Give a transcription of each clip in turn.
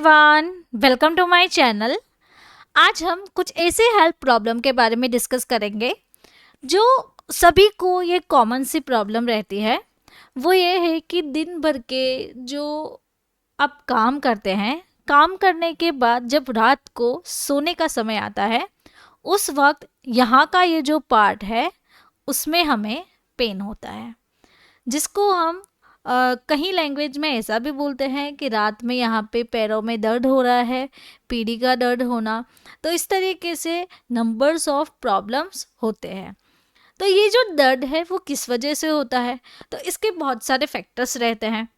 Everyone, welcome to my channel. आज हम कुछ ऐसे हेल्थ प्रॉब्लम के बारे में डिस्कस करेंगे जो सभी को ये कॉमन सी प्रॉब्लम रहती है। वो ये है कि दिन भर के जो आप काम करते हैं, काम करने के बाद जब रात को सोने का समय आता है, उस वक्त यहाँ का ये जो पार्ट है उसमें हमें पेन होता है, जिसको हम कहीं लैंग्वेज में ऐसा भी बोलते हैं कि रात में यहाँ पे पैरों में दर्द हो रहा है, पीढ़ी का दर्द होना। तो इस तरीके से नंबर्स ऑफ प्रॉब्लम्स होते हैं। तो ये जो दर्द है वो किस वजह से होता है? तो इसके बहुत सारे फैक्टर्स रहते हैं।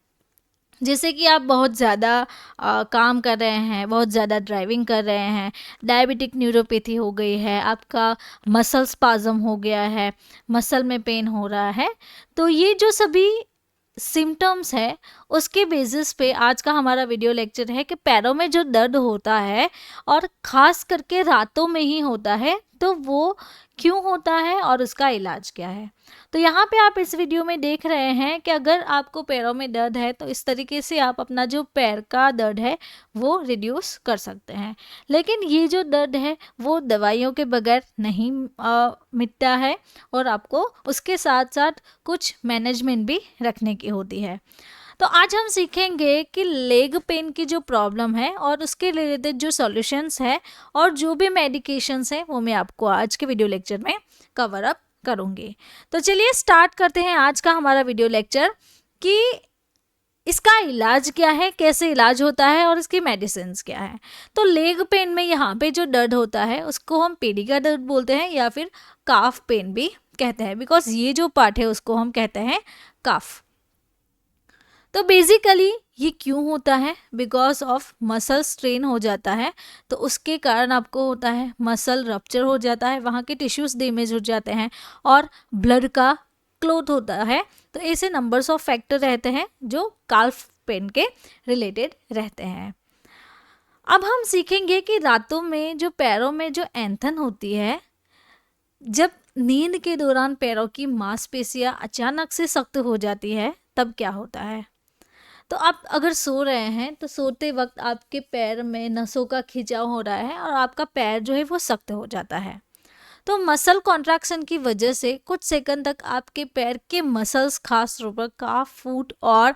जैसे कि आप बहुत ज़्यादा काम कर रहे हैं, बहुत ज़्यादा ड्राइविंग कर रहे हैं, डायबिटिक न्यूरोपैथी हो गई है, आपका मसल स्पाज्म हो गया है, मसल में पेन हो रहा है। तो ये जो सभी सिम्टम्स है, उसके बेसिस पे आज का हमारा वीडियो लेक्चर है कि पैरों में जो दर्द होता है और ख़ास करके रातों में ही होता है, तो वो क्यों होता है और उसका इलाज क्या है। तो यहाँ पे आप इस वीडियो में देख रहे हैं कि अगर आपको पैरों में दर्द है तो इस तरीके से आप अपना जो पैर का दर्द है वो रिड्यूस कर सकते हैं। लेकिन ये जो दर्द है वो दवाइयों के बगैर नहीं मिटता है, और आपको उसके साथ साथ कुछ मैनेजमेंट भी रखने की होती है। तो आज हम सीखेंगे कि लेग पेन की जो प्रॉब्लम है और उसके रिलेटेड जो सॉल्यूशंस है और जो भी मेडिकेशंस हैं वो मैं आपको आज के वीडियो लेक्चर में कवर अप करूँगी। तो चलिए स्टार्ट करते हैं आज का हमारा वीडियो लेक्चर कि इसका इलाज क्या है, कैसे इलाज होता है और इसकी मेडिसिन्स क्या है। तो लेग पेन में यहाँ पे जो दर्द होता है उसको हम पीढ़ी का दर्द बोलते हैं या फिर काफ पेन भी कहते हैं, बिकॉज ये जो पार्ट है उसको हम कहते हैं काफ। तो बेसिकली ये क्यों होता है? बिकॉज ऑफ मसल स्ट्रेन हो जाता है, तो उसके कारण आपको होता है मसल रप्चर हो जाता है, वहाँ के टिश्यूज डैमेज हो जाते हैं और ब्लड का क्लोथ होता है। तो ऐसे नंबर्स ऑफ फैक्टर रहते हैं जो काल्फ पेन के रिलेटेड रहते हैं। अब हम सीखेंगे कि रातों में जो पैरों में जो ऐंठन होती है, जब नींद के दौरान पैरों की मांसपेशियां अचानक से सख्त हो जाती है तब क्या होता है। तो आप अगर सो रहे हैं तो सोते वक्त आपके पैर में नसों का खिंचाव हो रहा है और आपका पैर जो है वो सख्त हो जाता है। तो मसल कॉन्ट्रैक्शन की वजह से कुछ सेकंड तक आपके पैर के मसल्स, खास तौर पर काफ, फुट और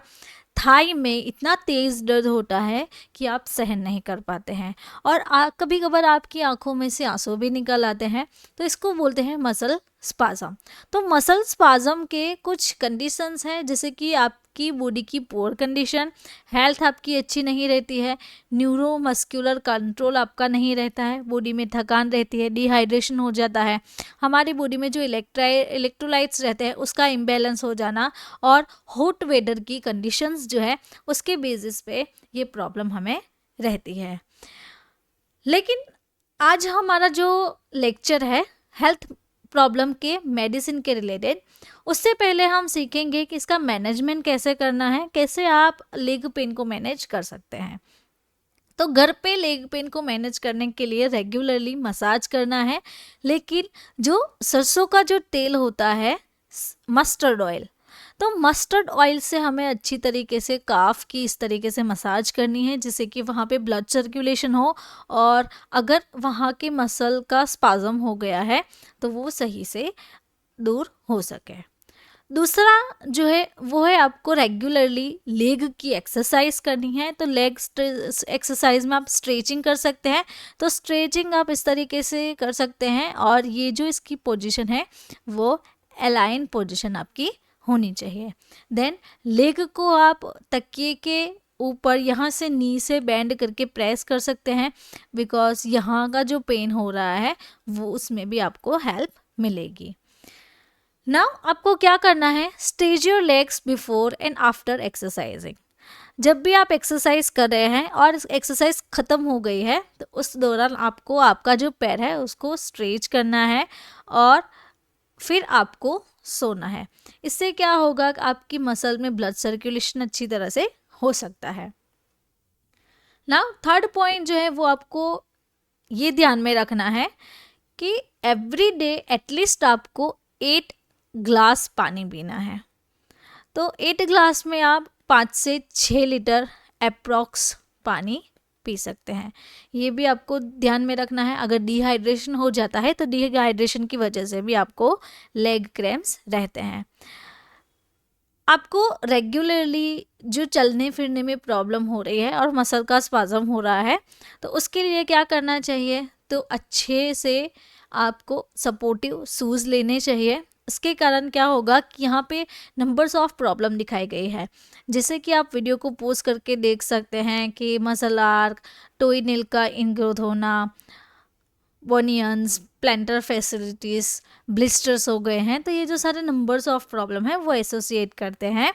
थाई में इतना तेज़ दर्द होता है कि आप सहन नहीं कर पाते हैं, और कभी कभार आपकी आंखों में से आंसू भी निकल आते हैं। तो इसको बोलते हैं मसल स्पाज्म। तो मसल स्पाज्म के कुछ कंडीशंस हैं, जैसे कि आपकी बॉडी की पोर कंडीशन, हेल्थ आपकी अच्छी नहीं रहती है, न्यूरोमस्कुलर कंट्रोल आपका नहीं रहता है, बॉडी में थकान रहती है, डिहाइड्रेशन हो जाता है, हमारी बॉडी में जो इलेक्ट्रोलाइट्स रहते हैं उसका इम्बैलेंस हो जाना, और हॉट वेदर की कंडीशंस जो है उसके बेसिस पे ये प्रॉब्लम हमें रहती है। लेकिन आज हमारा जो लेक्चर है हेल्थ प्रॉब्लम के मेडिसिन के रिलेटेड, उससे पहले हम सीखेंगे कि इसका मैनेजमेंट कैसे करना है, कैसे आप लेग पेन को मैनेज कर सकते हैं। तो घर पे लेग पेन को मैनेज करने के लिए रेगुलरली मसाज करना है, लेकिन जो सरसों का जो तेल होता है, मस्टर्ड ऑयल, तो मस्टर्ड ऑयल से हमें अच्छी तरीके से काफ की इस तरीके से मसाज करनी है जिससे कि वहाँ पे ब्लड सर्कुलेशन हो, और अगर वहाँ के मसल का स्पाज्म हो गया है तो वो सही से दूर हो सके। दूसरा जो है वो है आपको रेगुलरली लेग की एक्सरसाइज करनी है। तो लेग एक्सरसाइज में आप स्ट्रेचिंग कर सकते हैं। तो स्ट्रेचिंग आप इस तरीके से कर सकते हैं, और ये जो इसकी पोजीशन है वो अलाइन पोजीशन आपकी होनी चाहिए। देन लेग को आप तकिए के ऊपर यहाँ से नी से बैंड करके प्रेस कर सकते हैं, बिकॉज यहाँ का जो पेन हो रहा है वो उसमें भी आपको हेल्प मिलेगी। नाउ आपको क्या करना है, stretch your legs before and after exercising. जब भी आप एक्सरसाइज कर रहे हैं और एक्सरसाइज ख़त्म हो गई है तो उस दौरान आपको आपका जो पैर है उसको स्ट्रेच करना है और फिर आपको सोना है। इससे क्या होगा कि आपकी मसल में ब्लड सर्कुलेशन अच्छी तरह से हो सकता है। नाउ थर्ड पॉइंट जो है वो आपको ये ध्यान में रखना है कि एवरी डे एटलीस्ट आपको 8 ग्लास पानी पीना है। तो 8 ग्लास में आप 5 से 6 लीटर अप्रॉक्स पानी पी सकते हैं। ये भी आपको ध्यान में रखना है, अगर डिहाइड्रेशन हो जाता है तो डिहाइड्रेशन की वजह से भी आपको लेग क्रैम्प्स रहते हैं। आपको रेगुलरली जो चलने फिरने में प्रॉब्लम हो रही है और मसल का स्पाज़म हो रहा है, तो उसके लिए क्या करना चाहिए, तो अच्छे से आपको सपोर्टिव शूज़ लेने चाहिए। इसके कारण क्या होगा कि यहाँ पे नंबर्स ऑफ प्रॉब्लम दिखाई गई है, जैसे कि आप वीडियो को पॉज करके देख सकते हैं कि मसल आर्क, टोई नेल का इनग्रोथ होना, वोनियंस, प्लेंटर फैसिलिटीज़, ब्लिस्टर्स हो गए हैं। तो ये जो सारे नंबर्स ऑफ प्रॉब्लम है वो एसोसिएट करते हैं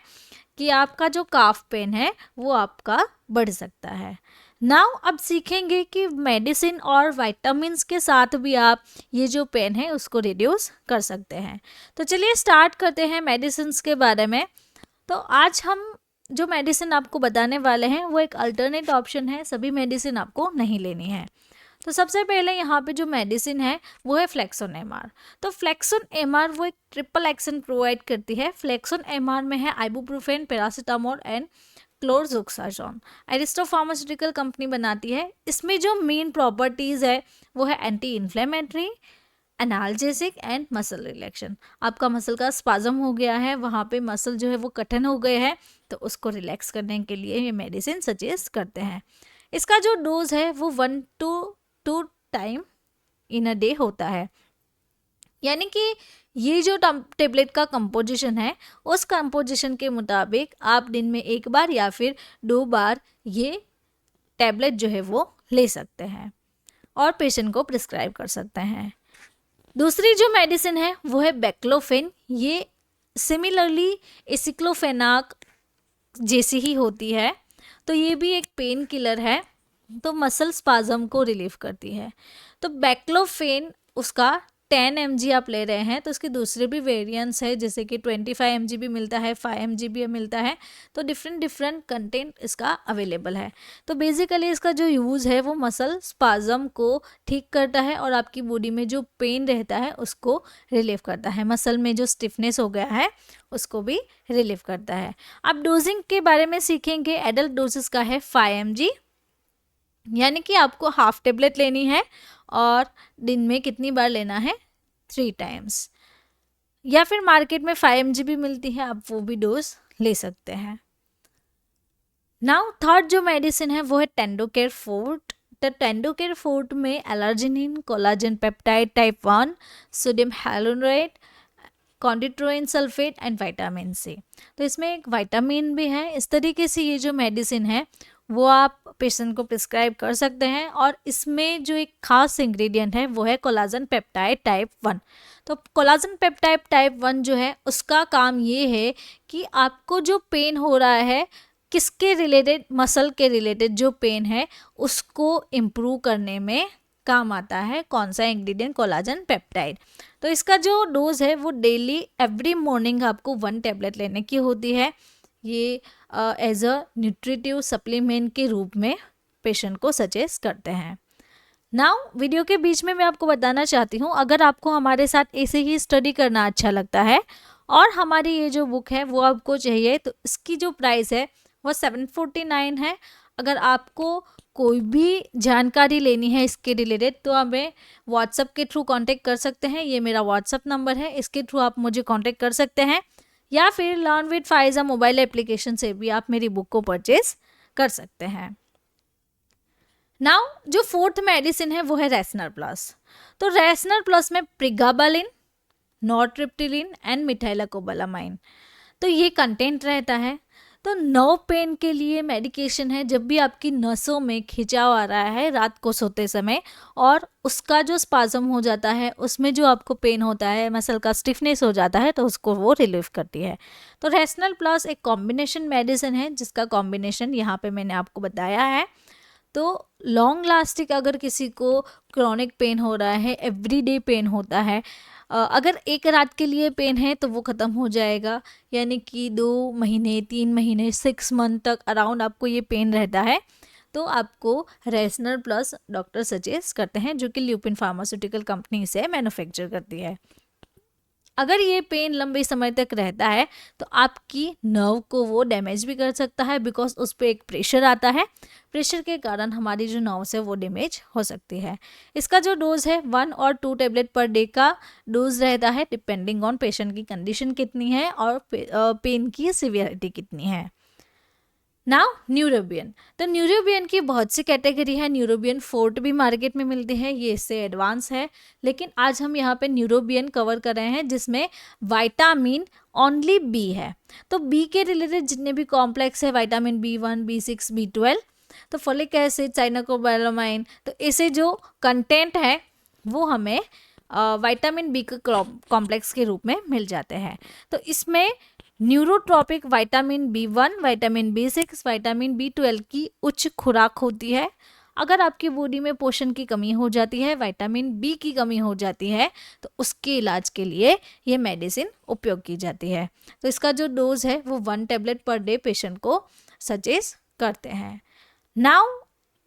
कि आपका जो काफ पेन है वो आपका बढ़ सकता है। नाउ अब सीखेंगे कि मेडिसिन और विटामिन्स के साथ भी आप ये जो पेन है उसको रिड्यूस कर सकते हैं। तो चलिए स्टार्ट करते हैं मेडिसिन्स के बारे में। तो आज हम जो मेडिसिन आपको बताने वाले हैं वो एक अल्टरनेट ऑप्शन है, सभी मेडिसिन आपको नहीं लेनी है। तो सबसे पहले यहाँ पे जो मेडिसिन है वो है फ्लेक्सोन एमआर। तो फ्लेक्सोन एमआर वो एक ट्रिपल एक्शन प्रोवाइड करती है। फ्लेक्सोन एमआर में है ibuprofen, paracetamol and chlorzoxazone. Aristo pharmaceutical company बनाती है। इसमें जो मेन प्रॉपर्टीज़ है वो है anti inflammatory, analgesic and muscle relaxation. आपका मसल का स्पाजम हो गया है, वहाँ पे मसल जो है वो कठिन हो गए हैं, तो उसको रिलैक्स करने के लिए ये मेडिसिन सजेस्ट करते हैं। इसका जो डोज है वो 1 to 2 time in a day होता है, यानी कि ये जो टेबलेट का कंपोजिशन है उस कंपोजिशन के मुताबिक आप दिन में एक बार या फिर 2 बार ये टैबलेट जो है वो ले सकते हैं और पेशेंट को प्रिस्क्राइब कर सकते हैं। दूसरी जो मेडिसिन है वो है बेक्लोफेन। ये सिमिलरली एसिक्लोफेनाक जैसी ही होती है, तो ये भी एक पेन किलर है, तो मसल स्पाजम को रिलीव करती है। तो बेक्लोफेन उसका 10 mg आप ले रहे हैं, तो उसके दूसरे भी वेरिएंट्स है, जैसे कि 25 mg भी मिलता है, 5 mg भी मिलता है, तो डिफरेंट कंटेंट इसका अवेलेबल है। तो बेसिकली इसका जो यूज़ है वो मसल स्पाजम को ठीक करता है और आपकी बॉडी में जो पेन रहता है उसको रिलीव करता है, मसल में जो स्टिफनेस हो गया है उसको भी रिलीव करता है। अब डोजिंग के बारे में सीखेंगे। एडल्ट डोजेस का है 5 mg, यानी कि आपको हाफ टेबलेट लेनी है और दिन में कितनी बार लेना है, 3 टाइम्स। या फिर मार्केट में 5 mg भी मिलती है, आप वो भी डोज ले सकते हैं। नाउ थर्ड जो मेडिसिन है वो है टेंडोकेयर फोर्ट। तो टेंडोकेयर फोर्ट में L arginine, collagen peptide type 1, sodium hyaluronate, chondroitin sulfate and vitamin C. तो इसमें एक विटामिन भी है। इस तरीके से ये जो मेडिसिन है वो आप पेशेंट को प्रिस्क्राइब कर सकते हैं। और इसमें जो एक खास इंग्रेडिएंट है वो है कोलाजन पेप्टाइड टाइप 1। तो कोलाजन पेप्टाइड टाइप 1 जो है उसका काम ये है कि आपको जो पेन हो रहा है किसके रिलेटेड, मसल के रिलेटेड जो पेन है उसको इम्प्रूव करने में काम आता है। कौन सा इंग्रेडिएंट, कोलाजन पेप्टाइड। तो इसका जो डोज है वो डेली एवरी मॉर्निंग आपको 1 टैबलेट लेने की होती है। ये एज अ न्यूट्रिटिव सप्लीमेंट के रूप में पेशेंट को सजेस्ट करते हैं। नाउ वीडियो के बीच में मैं आपको बताना चाहती हूँ, अगर आपको हमारे साथ ऐसे ही स्टडी करना अच्छा लगता है और हमारी ये जो बुक है वो आपको चाहिए, तो इसकी जो प्राइस है वो 749 है। अगर आपको कोई भी जानकारी लेनी है इसके रिलेटेड तो हमें व्हाट्सएप के थ्रू कांटेक्ट कर सकते हैं। ये मेरा व्हाट्सएप नंबर है, इसके थ्रू आप मुझे कांटेक्ट कर सकते हैं, या फिर learn with Pfizer mobile application से भी आप मेरी बुक को परचेज कर सकते हैं। नाउ जो फोर्थ मेडिसिन है वो है रेसनर प्लस। तो रेसनर प्लस में प्रिगाबालिन, नॉरट्रिप्टिलिन एंड मिथाइलाकोबालामाइन तो ये कंटेंट रहता है। तो नर्व पेन के लिए मेडिकेशन है। जब भी आपकी नसों में खिंचाव आ रहा है रात को सोते समय और उसका जो स्पाजम हो जाता है, उसमें जो आपको पेन होता है, मसल का स्टिफनेस हो जाता है, तो उसको वो रिलीव करती है। तो रेसनल प्लस एक कॉम्बिनेशन मेडिसिन है जिसका कॉम्बिनेशन यहाँ पे मैंने आपको बताया है। तो लॉन्ग लास्टिंग अगर किसी को क्रॉनिक पेन हो रहा है, एवरीडे पेन होता है, अगर एक रात के लिए पेन है तो वो ख़त्म हो जाएगा, यानी कि 2 महीने 3 महीने 6 मंथ तक अराउंड आपको ये पेन रहता है, तो आपको रेसनर प्लस डॉक्टर सजेस्ट करते हैं, जो कि ल्यूपिन फार्मास्यूटिकल कंपनी से मैन्युफैक्चर करती है। अगर ये पेन लंबे समय तक रहता है तो आपकी नर्व को वो डैमेज भी कर सकता है, बिकॉज उस पर एक प्रेशर आता है, प्रेशर के कारण हमारी जो नर्व्स है वो डैमेज हो सकती है। इसका जो डोज है 1 और 2 टैबलेट पर डे का डोज रहता है, डिपेंडिंग ऑन पेशेंट की कंडीशन कितनी है और पेन की सिवियरिटी कितनी है। नाउ न्यूरोबियन, तो न्यूरोबियन की बहुत सी कैटेगरी है। न्यूरोबियन फोर्ट भी मार्केट में मिलती है, ये इससे एडवांस है, लेकिन आज हम यहाँ पे न्यूरोबियन कवर कर रहे हैं जिसमें विटामिन ओनली बी है। तो बी के रिलेटेड जितने भी कॉम्प्लेक्स है, विटामिन B1, B6, B12, तो फोलिक एसिड, साइनोकोबालामाइन, तो ऐसे जो कंटेंट है वो हमें विटामिन बी के कॉम्प्लेक्स के रूप में मिल जाते हैं। तो इसमें neurotropic vitamin B1, vitamin B6, vitamin B12 की उच्च खुराक होती है। अगर आपकी बॉडी में पोषण की कमी हो जाती है, विटामिन बी की कमी हो जाती है, तो उसके इलाज के लिए ये मेडिसिन उपयोग की जाती है। तो इसका जो डोज है वो 1 टैबलेट पर डे पेशेंट को सजेस्ट करते हैं। नाउ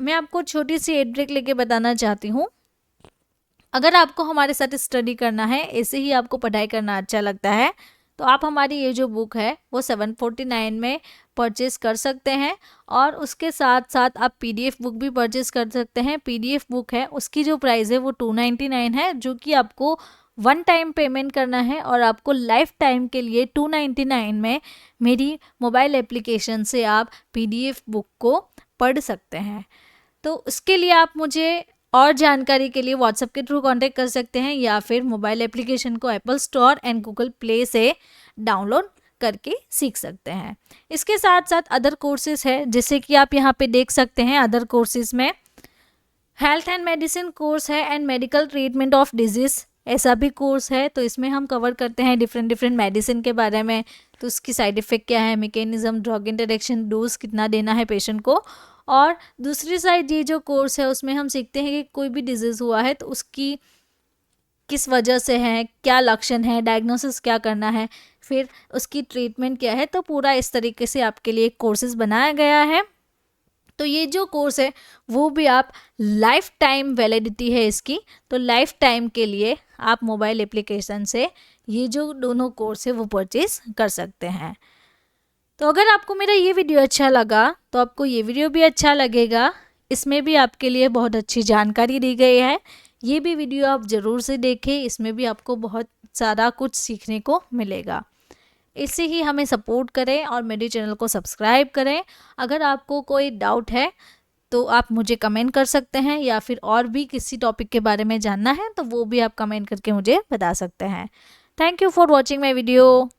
मैं आपको छोटी सी एड ब्रेक लेके बताना चाहती हूँ। अगर आपको हमारे साथ स्टडी करना है, ऐसे ही आपको पढ़ाई करना अच्छा लगता है, तो आप हमारी ये जो बुक है वो 749 में परचेज़ कर सकते हैं, और उसके साथ साथ आप PDF बुक भी परचेज़ कर सकते हैं। PDF बुक है उसकी जो प्राइस है वो 299 है, जो कि आपको 1 टाइम पेमेंट करना है, और आपको लाइफ टाइम के लिए 299 में मेरी मोबाइल एप्लीकेशन से आप PDF बुक को पढ़ सकते हैं। तो उसके लिए आप मुझे और जानकारी के लिए व्हाट्सएप के थ्रू कांटेक्ट कर सकते हैं, या फिर मोबाइल एप्लीकेशन को Apple store and Google play से डाउनलोड करके सीख सकते हैं। इसके साथ साथ अदर कोर्सेज है, जैसे कि आप यहाँ पे देख सकते हैं। अदर कोर्सेज में हेल्थ एंड मेडिसिन कोर्स है and medical treatment of disease, ऐसा भी कोर्स है। तो इसमें हम कवर करते हैं डिफरेंट मेडिसिन के बारे में, तो उसकी साइड इफ़ेक्ट क्या है, मैकेनिज्म, ड्रग इंटरेक्शन, डोज कितना देना है पेशेंट को। और दूसरी साइड ये जो कोर्स है उसमें हम सीखते हैं कि कोई भी डिजीज़ हुआ है तो उसकी किस वजह से है, क्या लक्षण है, डायग्नोसिस क्या करना है, फिर उसकी ट्रीटमेंट क्या है। तो पूरा इस तरीके से आपके लिए कोर्सेज बनाया गया है। तो ये जो कोर्स है वो भी आप लाइफ टाइम वैलिडिटी है इसकी, तो लाइफ टाइम के लिए आप मोबाइल एप्लीकेशन से ये जो दोनों कोर्स है वो परचेज कर सकते हैं। तो अगर आपको मेरा ये वीडियो अच्छा लगा तो आपको ये वीडियो भी अच्छा लगेगा। इसमें भी आपके लिए बहुत अच्छी जानकारी दी गई है। ये भी वीडियो आप ज़रूर से देखें, इसमें भी आपको बहुत सारा कुछ सीखने को मिलेगा। इससे ही हमें सपोर्ट करें और मेरे चैनल को सब्सक्राइब करें। अगर आपको कोई डाउट है तो आप मुझे कमेंट कर सकते हैं, या फिर और भी किसी टॉपिक के बारे में जानना है तो वो भी आप कमेंट करके मुझे बता सकते हैं। Thank you for watching my video.